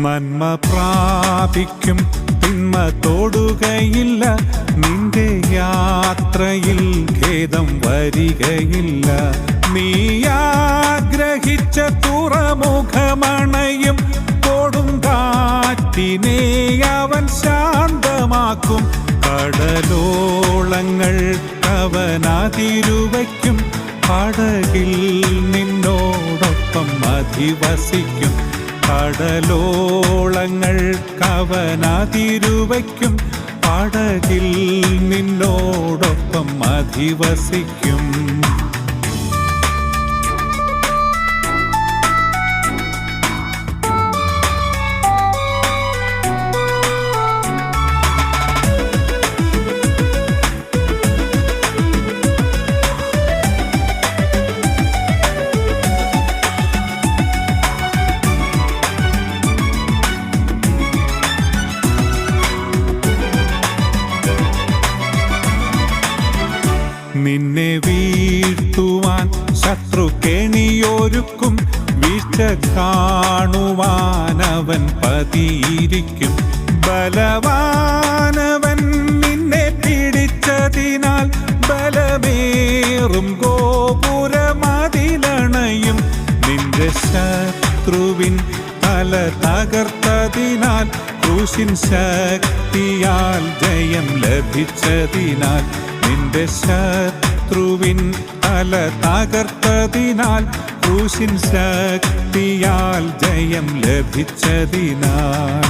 നന്മ പ്രാപിക്കും തിന്മ തൊടുകയില്ല, നിന്റെ യാത്രയിൽ ഖേദം വരികയില്ല. നീ ആഗ്രഹിച്ച തുറമുഖമണയും, കൊടുങ്കാറ്റിനെ അവൻ ശാന്തമാക്കും. കടലോളങ്ങൾ അവനതിരുവയ്ക്കും, പടകിൽ നിന്നോടൊപ്പം അധിവസിക്കും. കടലോളങ്ങൾ അവനതിരുവയ്ക്കും, പടകിൽ നിന്നോടൊപ്പം അധിവസിക്കും. നിന്നെ വീഴ്ത്തുവാൻ ശത്രു കെണിയൊരുക്കും, വീഴ്ച കാണുവാൻ അവൻ പതിയിരിക്കും. ബലവാനവൻ നിന്നെ പിടിച്ചതിനാൽ ബലമേറും ഗോപുരമതിലണയും. നിന്റെ ശത്രുവിൻ തല തകർത്തതിനാൽ, ക്രൂശിൻ ശക്തിയാൽ ജയം ലഭിച്ചതിനാൽ. നിന്റെ ശത്രുവിൻ തല തകർത്തതിനാൽ, ക്രൂശിൻ ശക്തിയാൽ ജയം ലഭിച്ചതിനാൽ.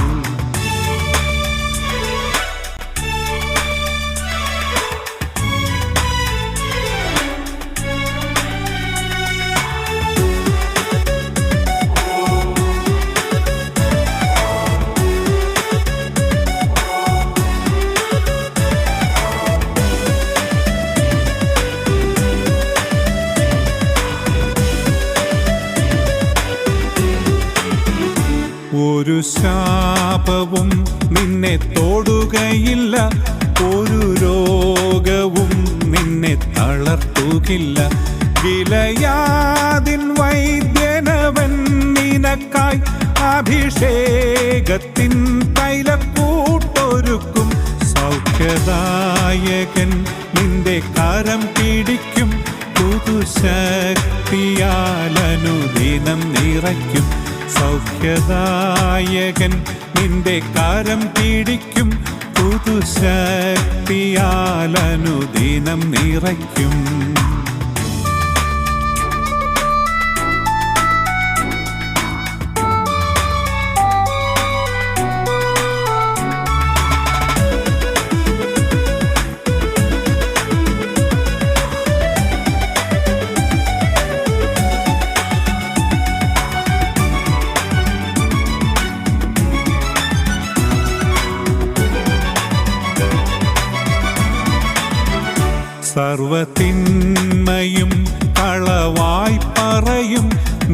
ഒരു ശാപവും നിന്നെ തൊടുകയില്ല, ഒരു രോഗവും നിന്നെ തളർത്തുകില്ല. ഗിലെയാദിൻ വൈദ്യനവൻ നിനക്കായി അഭിഷേകത്തിൻ തൈലക്കൂട്ടൊരുക്കും. സൗഖ്യദായകൻ നിന്റെ കരം പിടിക്കും, പുതുശക്തിയാൽ അനുദിനം നിറയ്ക്കും. സൗഖ്യദായകൻ നിന്റെ കരം പിടിക്കും, പുതുശക്തിയാൽ അനുദിനം നിറയ്ക്കും. സർവ്വതിന്മയും കളവായി പറയും,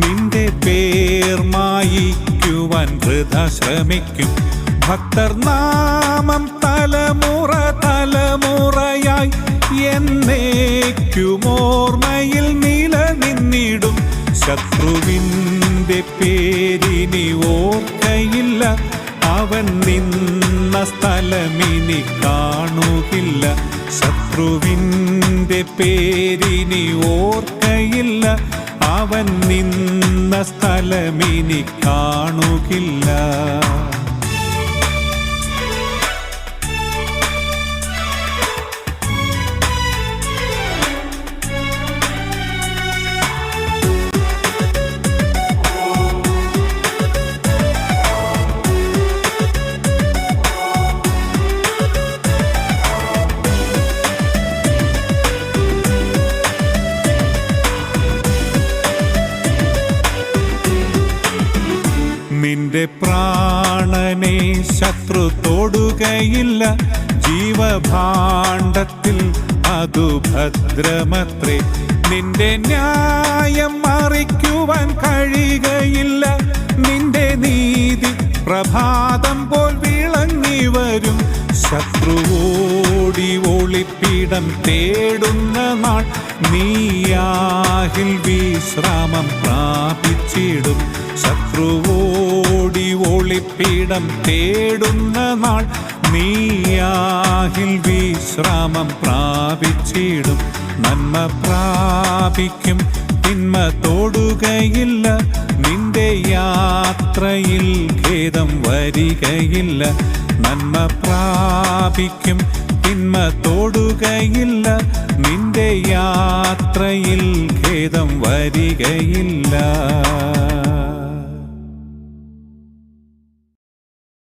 നിന്റെ പേർ മായിക്കുവാൻ വൃഥാ ശ്രമിക്കും. ഭക്തർ നാമം തലമുറ തലമുറയായി എന്നേക്കുമോർമ്മയിൽ നിലനിന്നിടും. ശത്രുവിൻ്റെ പേരിനി ഓർക്കയില്ല, അവൻ നിന്ന സ്ഥലമിനി കാണുകില്ല. ശത്രുവിൻ്റെ പേരിനി ഓർക്കയില്ല, അവൻ നിന്ന സ്ഥലമിനി കാണുകില്ല. നിന്റെ പ്രാണനെ ശത്രു തൊടുകയില്ല, ജീവഭാണ്ഡത്തിൽ അതു ഭദ്രമത്രേ. നിന്റെ ന്യായം മറിക്കുവാൻ കഴിയുകയില്ല, നിന്റെ നീതി പ്രഭാതം പോൽ വിളങ്ങി വരും. ശത്രുവോടി ഒളിപ്പിടം തേടുന്ന നാൾ, നീയാഹിൽ വിശ്രാമം പ്രാപിച്ചിടും. ശത്രുവോടി ഒളി ഒളിപ്പീഠം തേടുന്ന നാൾ നീയാഹിൽ വിശ്രാമം പ്രാപിച്ചിടും. നന്മ പ്രാപിക്കും, തിന്മ തൊടുകയില്ല. നിന്റെ യാത്രയിൽ ഖേദം വരികയില്ല. നന്മ പ്രാപിക്കും, തിന്മ തൊടുകയില്ല. നിന്റെ യാത്രയിൽ ഖേദം വരികയില്ല.